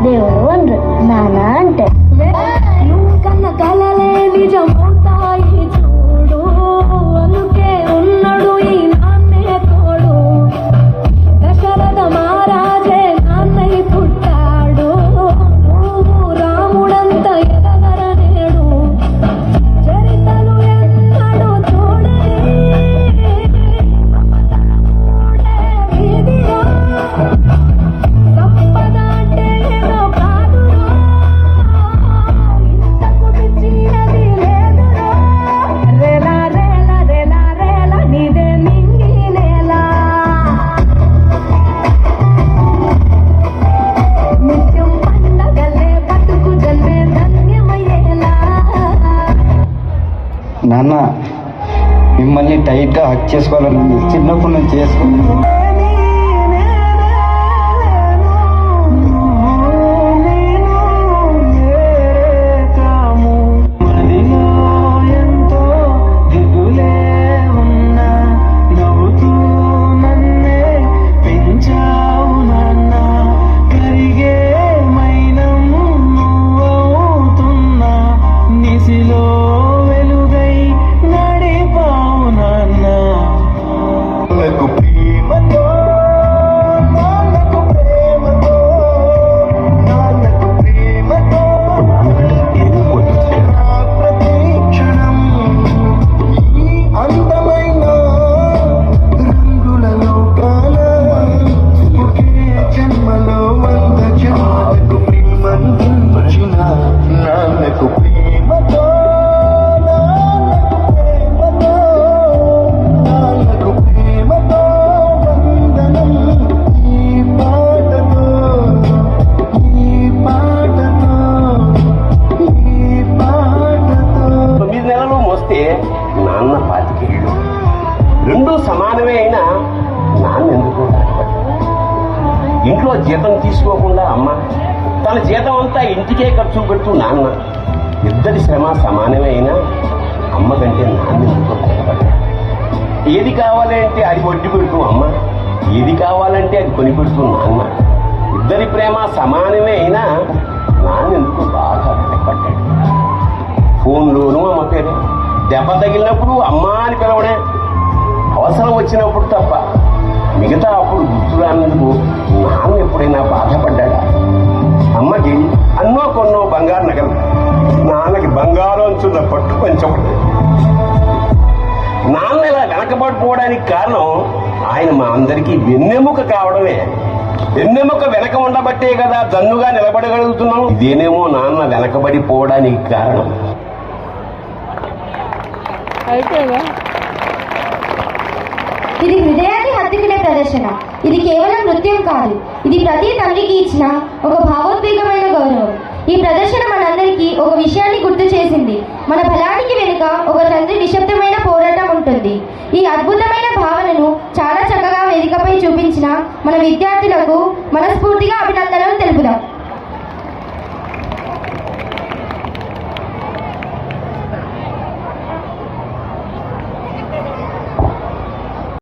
దేవుడు అనరు, నాన్న అంటే. నువ్వు కన్న కలలే నిజమవుతాయి చూడు, అందుకే ఉన్నాడు ఈ నాన్నే తోడు. దశరథ మహారాజే నాన్నై పుట్టాడు, నువ్వు రాముడంత ఎదగరనేడు. చరితలు ఎన్నడూ చూడని వీధిలో సంపద అంటే ఏదో కాదురా, ఇంతకు మించినది లేదురా. రేలా రేలా రేలా రేలా నీదే నింగి నేల, నిత్యం పండగలే బతుకు జన్మే ధన్యమయ్యేలా. నాన్న, మిమ్మల్ని టైట్గా హక్ చేసుకోవాలని చిన్నప్పటి నుంచి చేసుకున్నాను. నాన్న 25 ఏళ్ళు, రెండూ సమానమే అయినా నాన్న ఎందుకో ఇంట్లో జీతం తీసుకోకుండా అమ్మ తన జీతం అంతా ఇంటికే ఖర్చు పెడుతూ నాన్న, ఇద్దరి శ్రమ సమానమే అయినా అమ్మ కంటే నాన్న ఎందుకో భయపడ్డా. ఏది కావాలంటే అది వడ్డీ పెడుతూ అమ్మ, ఏది కావాలంటే అది కొని పెడుతూ నాన్న, ఇద్దరి ప్రేమ సమానమే అయినా నాన్న ఎందుకు బాగా భయపడ్డాడు. ఫోన్లోనూ అమ్మ పేరే, దెబ్బ తగిలినప్పుడు అమ్మా అని పిలవడే, అవసరం వచ్చినప్పుడు తప్ప మిగతా అప్పుడు గుర్తురానందుకు నాన్న ఎప్పుడైనా బాధపడ్డాడా? అమ్మకి అన్నో కొన్నో బంగారు నగలు, నాన్నకి బంగారు అంచున్న పట్టు పంచబడ్డాడు. నాన్న ఇలా వెనకబడిపోవడానికి కారణం ఆయన మా అందరికీ వెన్నెముక కావడమే. వెన్నెముక వెనక ఉండబట్టే కదా దన్నుగా నిలబడగలుగుతున్నాం. ఇదేనేమో నాన్న వెనకబడిపోవడానికి కారణం. ఇది హృదయాన్ని హత్తుకునే ప్రదర్శన. ఇది కేవలం నృత్యం కాదు, ఇది ప్రతి తల్లికి ఇచ్చిన ఒక భావోద్వేగమైన గౌరవం. ఈ ప్రదర్శన మనందరికీ ఒక విషయాన్ని గుర్తు చేసింది. మన బలానికి వెనుక ఒక తండ్రి నిశ్శబ్దమైన పోరాటం ఉంటుంది. ఈ అద్భుతమైన భావనను చాలా చక్కగా వేదికపై చూపించిన మన విద్యార్థులకు మనస్ఫూర్తిగా అభినందనలు.